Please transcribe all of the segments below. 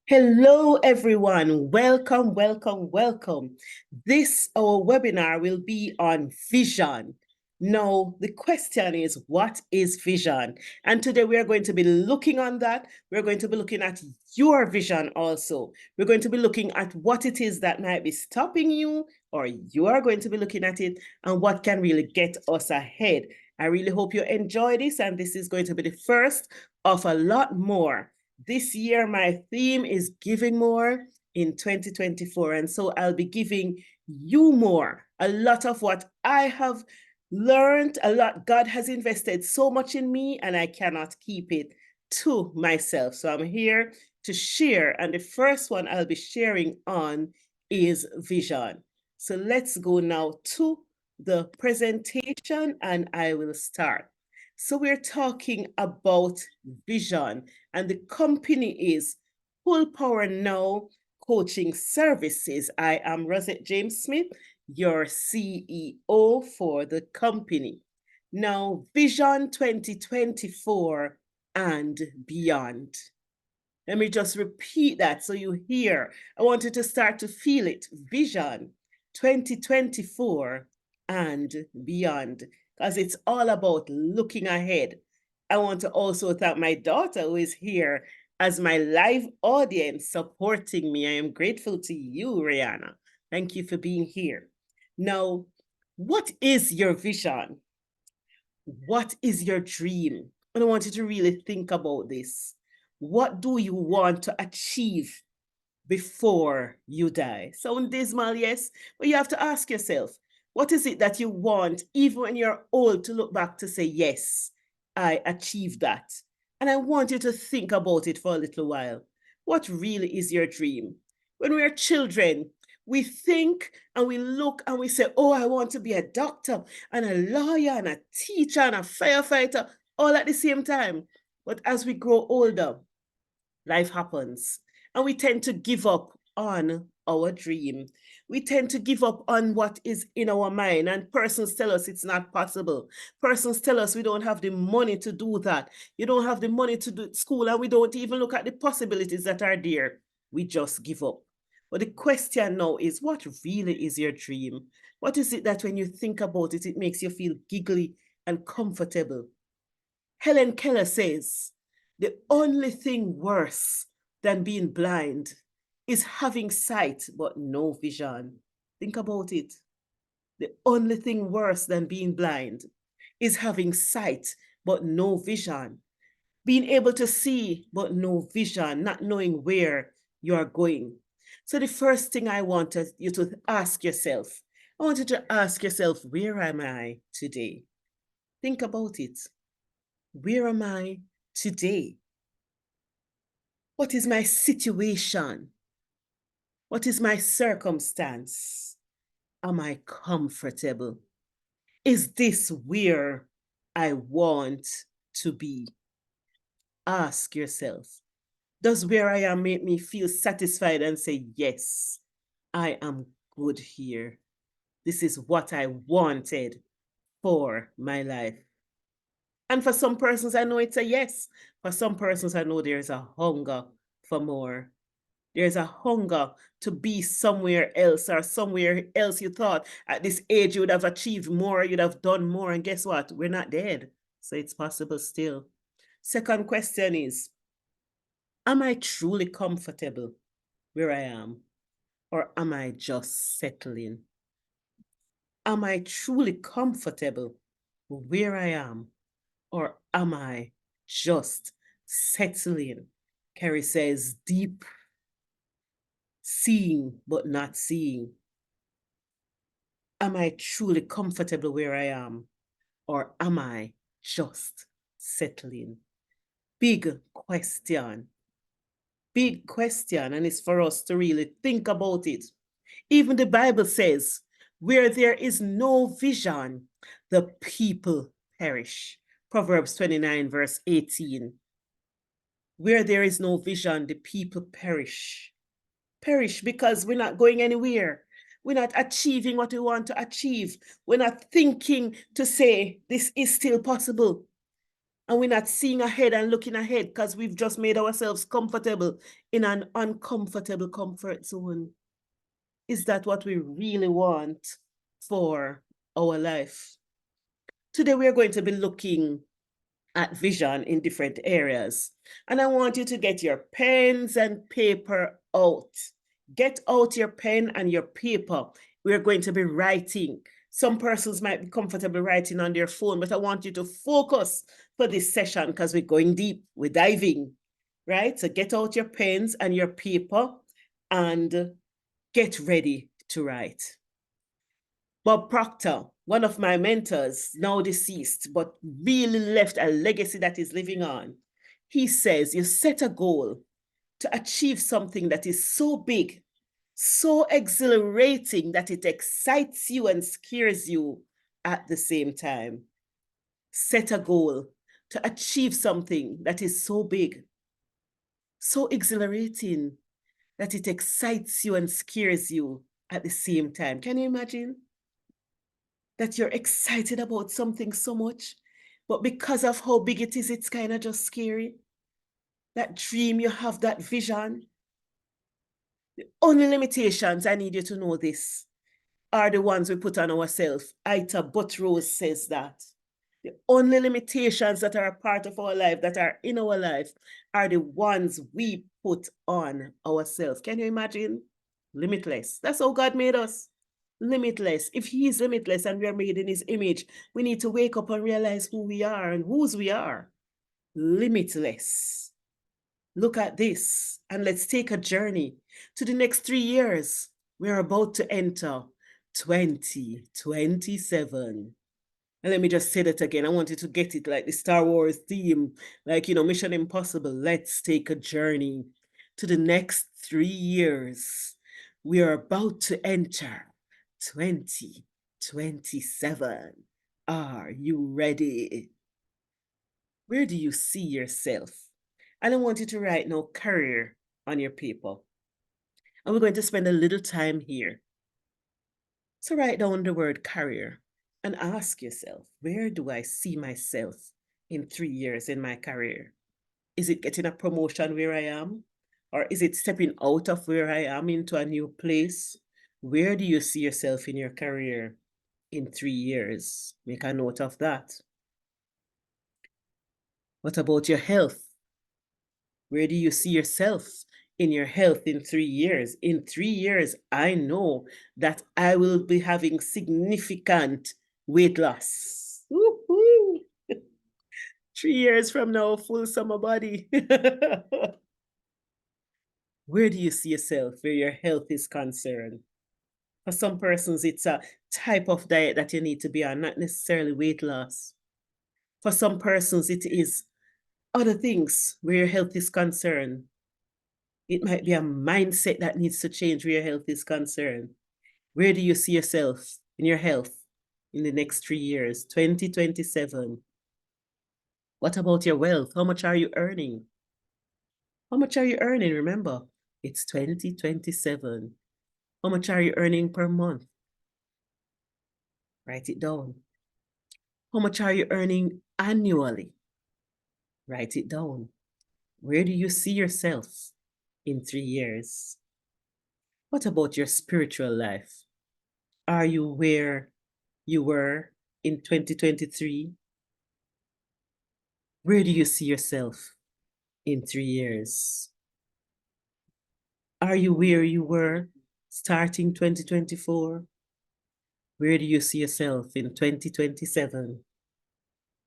Hello, everyone. Welcome, welcome, welcome. This, our webinar will be on vision. Now, the question is, what is vision? And today we are going to be looking on that. We're going to be looking at your vision also. We're going to be looking at what it is that might be stopping you, or you are going to be looking at it and what can really get us ahead. I really hope you enjoy this, and this is going to be the first of a lot more. This year, my theme is giving more in 2024. And so I'll be giving you more. A lot of what I have learned, a lot, God has invested so much in me, and I cannot keep it to myself. So I'm here to share. And the first one I'll be sharing on is vision. So let's go now to the presentation and I will start. So we're talking about vision, and the company is Full Power Now Coaching Services. I am Rosette James Smith, your CEO for the company. Now, Vision 2024 and beyond. Let me just repeat that so you hear. I want you to start to feel it. Vision 2024 and beyond, because it's all about looking ahead. I want to also thank my daughter who is here as my live audience supporting me. I am grateful to you, Rihanna. Thank you for being here. Now, what is your vision? What is your dream? And I want you to really think about this. What do you want to achieve before you die? Sound dismal, yes? But you have to ask yourself, what is it that you want, even when you're old, to look back to say, yes, I achieved that? And I want you to think about it for a little while. What really is your dream? When we're children, we think and we look and we say, oh, I want to be a doctor and a lawyer and a teacher and a firefighter all at the same time. But as we grow older, life happens and we tend to give up on our dream. We tend to give up on what is in our mind, and persons tell us it's not possible. Persons tell us we don't have the money to do that. You don't have the money to do school, and we don't even look at the possibilities that are there. We just give up. But the question now is, what really is your dream? What is it that when you think about it, it makes you feel giggly and comfortable? Helen Keller says, the only thing worse than being blind is having sight but no vision. Think about it. The only thing worse than being blind is having sight but no vision. Being able to see but no vision, not knowing where you are going. So the first thing I want you to ask yourself, I want you to ask yourself, where am I today? Think about it. Where am I today? What is my situation? What is my circumstance? Am I comfortable? Is this where I want to be? Ask yourself, does where I am make me feel satisfied and say, yes, I am good here? This is what I wanted for my life. And for some persons, I know it's a yes. For some persons, I know there's a hunger for more. There's a hunger to be somewhere else, or somewhere else you thought at this age you would have achieved more, you'd have done more. And guess what? We're not dead. So it's possible still. Second question is, am I truly comfortable where I am? Or am I just settling? Am I truly comfortable where I am? Or am I just settling? Carrie says, deep seeing but not seeing. Am I truly comfortable where I am? Or am I just settling? Big question. Big question. And it's for us to really think about it. Even the Bible says, where there is no vision, the people perish. Proverbs 29, verse 18. Where there is no vision, the people perish. Perish because we're not going anywhere. We're not achieving what we want to achieve. We're not thinking to say, this is still possible. And we're not seeing ahead and looking ahead because we've just made ourselves comfortable in an uncomfortable comfort zone. Is that what we really want for our life? Today, we are going to be looking at vision in different areas. And I want you to get your pens and paper out. Get out your pen and your paper. We're going to be writing. Some persons might be comfortable writing on their phone, but I want you to focus for this session because we're going deep, we're diving, right? So get out your pens and your paper and get ready to write. Bob Proctor, one of my mentors, now deceased, but really left a legacy that is living on. He says, you set a goal to achieve something that is so big, so exhilarating that it excites you and scares you at the same time. Set a goal to achieve something that is so big, so exhilarating that it excites you and scares you at the same time. Can you imagine? That you're excited about something so much, but because of how big it is, it's kind of just scary. That dream you have, that vision. The only limitations, I need you to know this, are the ones we put on ourselves. Ita Buttrose says that. The only limitations that are a part of our life, that are in our life, are the ones we put on ourselves. Can you imagine? Limitless. That's how God made us. Limitless. If He is limitless and we are made in His image, we need to wake up and realize who we are and whose we are. Limitless. Look at this and let's take a journey to the next 3 years. We're about to enter 2027. And let me just say that again. I want you to get it like the Star Wars theme, like, Mission Impossible. Let's take a journey to the next 3 years. We are about to enter 2027. Are you ready? Where do you see yourself? And I want you to write now career on your paper. And we're going to spend a little time here. So write down the word career and ask yourself, where do I see myself in 3 years in my career? Is it getting a promotion where I am? Or is it stepping out of where I am into a new place? Where do you see yourself in your career in 3 years? Make a note of that. What about your health? Where do you see yourself in your health in 3 years? In 3 years, I know that I will be having significant weight loss. Woo-hoo. 3 years from now, full summer body. Where do you see yourself where your health is concerned? For some persons, it's a type of diet that you need to be on, not necessarily weight loss. For some persons, it is other things where your health is concerned. It might be a mindset that needs to change where your health is concerned. Where do you see yourself in your health in the next 3 years, 2027? What about your wealth? How much are you earning? How much are you earning? Remember, it's 2027. How much are you earning per month? Write it down. How much are you earning annually? Write it down. Where do you see yourself in 3 years? What about your spiritual life? Are you where you were in 2023? Where do you see yourself in 3 years? Are you where you were starting 2024? Where do you see yourself in 2027?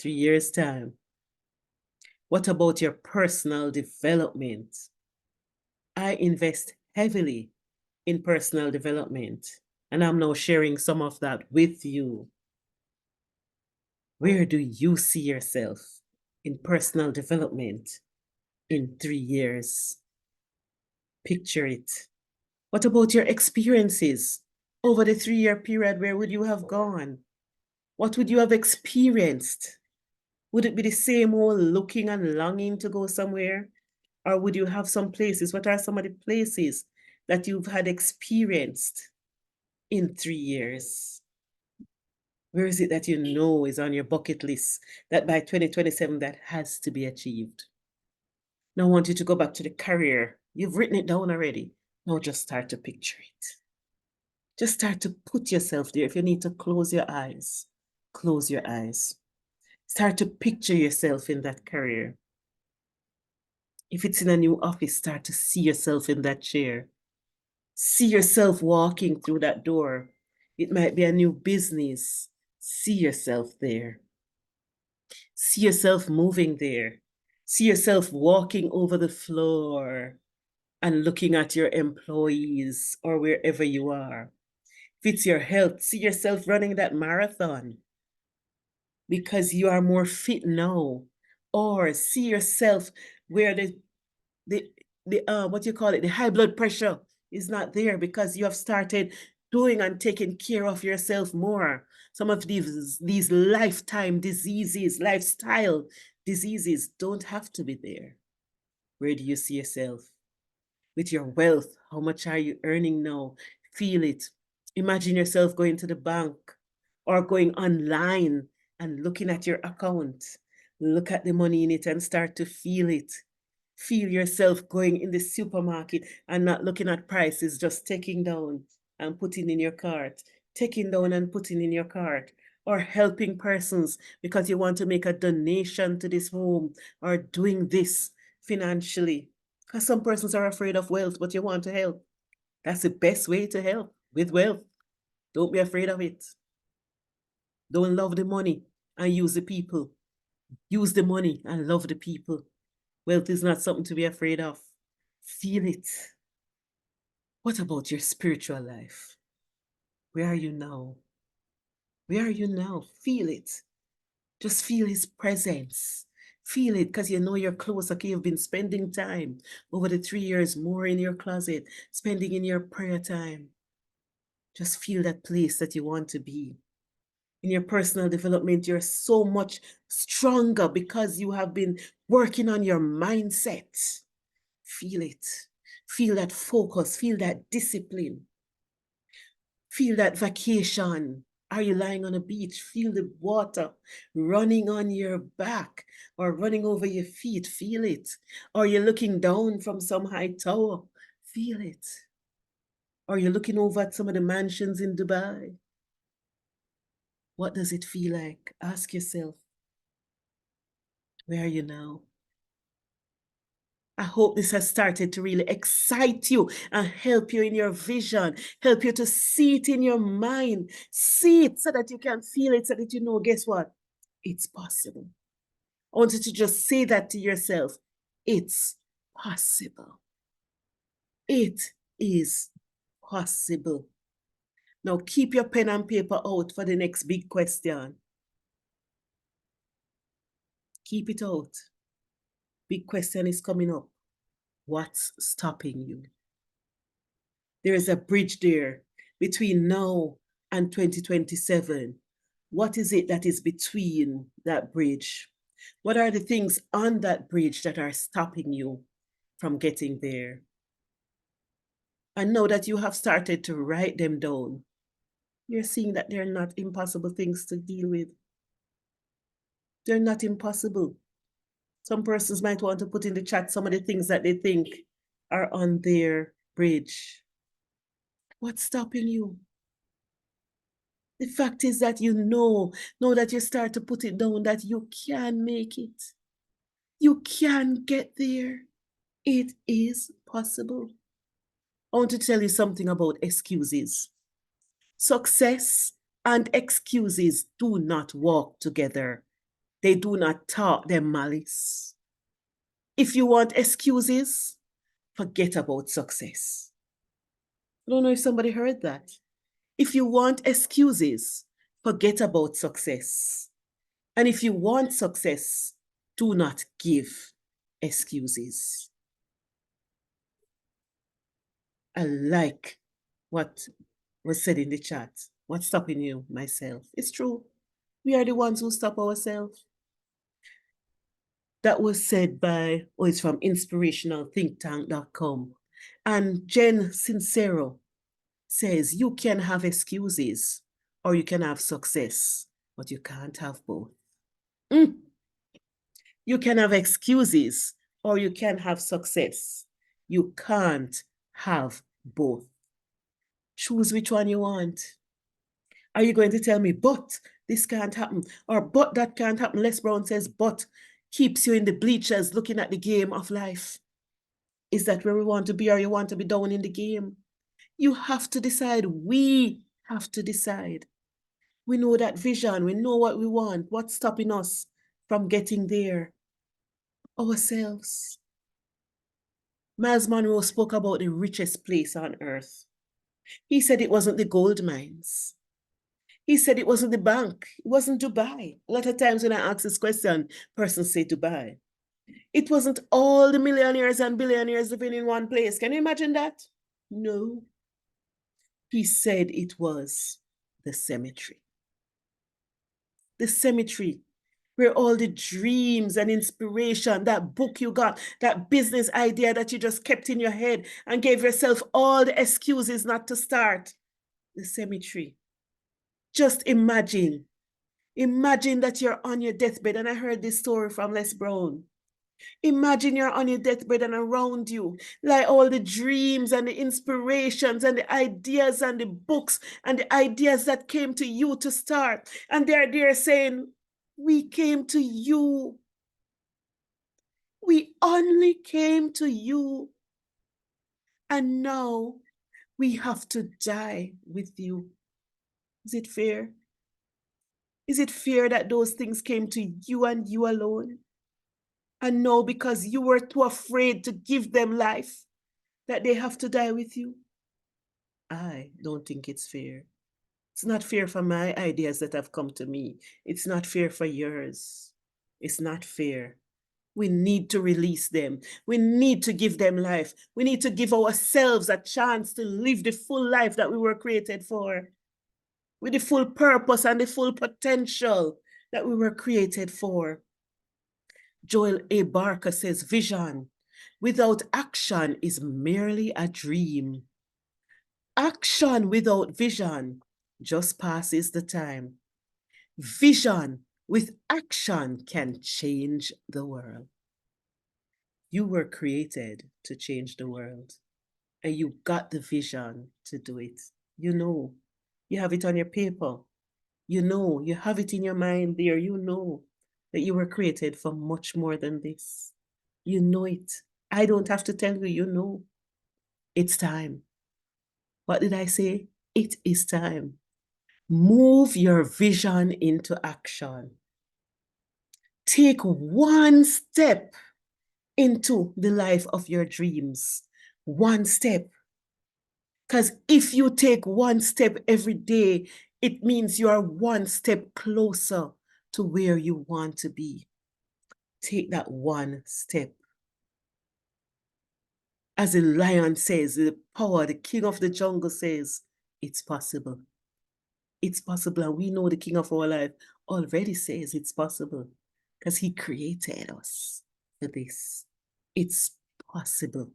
3 years' time. What about your personal development? I invest heavily in personal development, and I'm now sharing some of that with you. Where do you see yourself in personal development in 3 years? Picture it. What about your experiences over the 3-year period? Where would you have gone? What would you have experienced? Would it be the same old looking and longing to go somewhere? Or would you have some places? What are some of the places that you've had experienced in 3 years? Where is it that you know is on your bucket list that by 2027 that has to be achieved? Now I want you to go back to the career. You've written it down already. Now just start to picture it. Just start to put yourself there. If you need to close your eyes, close your eyes. Start to picture yourself in that career. If it's in a new office, start to see yourself in that chair. See yourself walking through that door. It might be a new business. See yourself there. See yourself moving there. See yourself walking over the floor and looking at your employees or wherever you are. If it's your health, see yourself running that marathon because you are more fit now. Or see yourself where the what you call it, the high blood pressure is not there because you have started doing and taking care of yourself more. Some of these lifetime diseases, lifestyle diseases don't have to be there. Where do you see yourself? With your wealth, how much are you earning now? Feel it. Imagine yourself going to the bank or going online and looking at your account. Look at the money in it and start to feel it. Feel yourself going in the supermarket and not looking at prices, just taking down and putting in your cart, taking down and putting in your cart, or helping persons because you want to make a donation to this home or doing this financially. Because some persons are afraid of wealth, but you want to help. That's the best way to help with wealth. Don't be afraid of it. Don't love the money and use the people. Use the money and love the people. Wealth is not something to be afraid of. Feel it. What about your spiritual life? Where are you now? Where are you now? Feel it. Just feel his presence. Feel it because you know you're close. Okay, you've been spending time over the 3 years more in your closet, spending in your prayer time. Just feel that place that you want to be. In your personal development, you're so much stronger because you have been working on your mindset. Feel it. Feel that focus. Feel that discipline. Feel that vacation. Are you lying on a beach? Feel the water running on your back or running over your feet. Feel it. Or you're looking down from some high tower. Feel it. Or you're looking over at some of the mansions in Dubai. What does it feel like? Ask yourself, where are you now? I hope this has started to really excite you and help you in your vision, help you to see it in your mind, see it so that you can feel it, so that you know, guess what? It's possible. I want you to just say that to yourself. It's possible. It is possible. Now keep your pen and paper out for the next big question. Keep it out. Big question is coming up. What's stopping you? There is a bridge there between now and 2027. What is it that is between that bridge? What are the things on that bridge that are stopping you from getting there? And now that you have started to write them down, you're seeing that they're not impossible things to deal with. They're not impossible. Some persons might want to put in the chat some of the things that they think are on their bridge. What's stopping you? The fact is that you know that you start to put it down, that you can make it. You can get there. It is possible. I want to tell you something about excuses. Success and excuses do not walk together. They do not talk their malice. If you want excuses, forget about success. I don't know if somebody heard that. If you want excuses, forget about success. And if you want success, do not give excuses. I like what was said in the chat. What's stopping you? Myself. It's true. We are the ones who stop ourselves. That was said by, it's from inspirationalthinktank.com. And Jen Sincero says, you can have excuses or you can have success. but you can't have both. You can have excuses or you can have success. You can't have both. Choose which one you want. Are you going to tell me, but this can't happen, or but that can't happen? Les Brown says, but keeps you in the bleachers looking at the game of life. Is that where we want to be, or you want to be down in the game? You have to decide. We have to decide. We know that vision. We know what we want. What's stopping us from getting there? Ourselves. Miles Monroe spoke about the richest place on earth. He said it wasn't the gold mines. He said it wasn't the bank. It wasn't Dubai. A lot of times when I ask this question, persons say Dubai. It wasn't all the millionaires and billionaires living in one place. Can you imagine that? No. He said it was the cemetery. The cemetery where all the dreams and inspiration, that book you got, that business idea that you just kept in your head and gave yourself all the excuses not to start. The cemetery. Just imagine that you're on your deathbed, and I heard this story from Les Brown. Imagine you're on your deathbed and around you, like all the dreams and the inspirations and the ideas and the books and the ideas that came to you to start. And they're there saying, we came to you. We only came to you. And now we have to die with you. Is it fair? Is it fair that those things came to you and you alone? And now because you were too afraid to give them life, that they have to die with you? I don't think it's fair. It's not fair for my ideas that have come to me. It's not fair for yours. It's not fair. We need to release them. We need to give them life. We need to give ourselves a chance to live the full life that we were created for, with the full purpose and the full potential that we were created for. Joel A. Barker says, vision without action is merely a dream. Action without vision just passes the time. Vision with action can change the world. You were created to change the world, and you got the vision to do it. You know, you have it on your paper. You know, you have it in your mind there. You know that you were created for much more than this. You know it. I don't have to tell you, you know. It's time. What did I say? It is time. Move your vision into action. Take one step into the life of your dreams. One step. Because if you take one step every day, it means you are one step closer to where you want to be. Take that one step. As the lion says, the power, the king of the jungle says, it's possible. It's possible. And we know the king of our life already says it's possible because he created us for this. It's possible.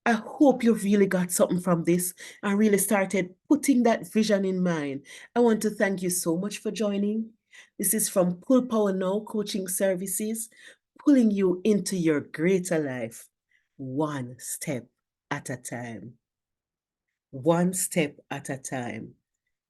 I hope you really got something from this and really started putting that vision in mind. I want to thank you so much for joining. This is from Pull Power Now Coaching Services, pulling you into your greater life, one step at a time. One step at a time.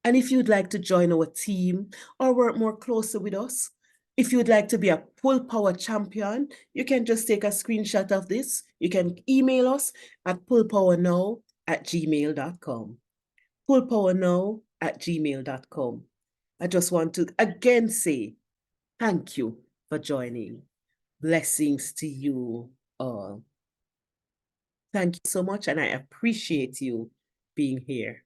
And if you'd like to join our team or work more closely with us, if you'd like to be a Pull Power champion, you can just take a screenshot of this. You can email us at pullpowernow@gmail.com. Pullpowernow@gmail.com. I just want to again say thank you for joining. Blessings to you all. Thank you so much, and I appreciate you being here.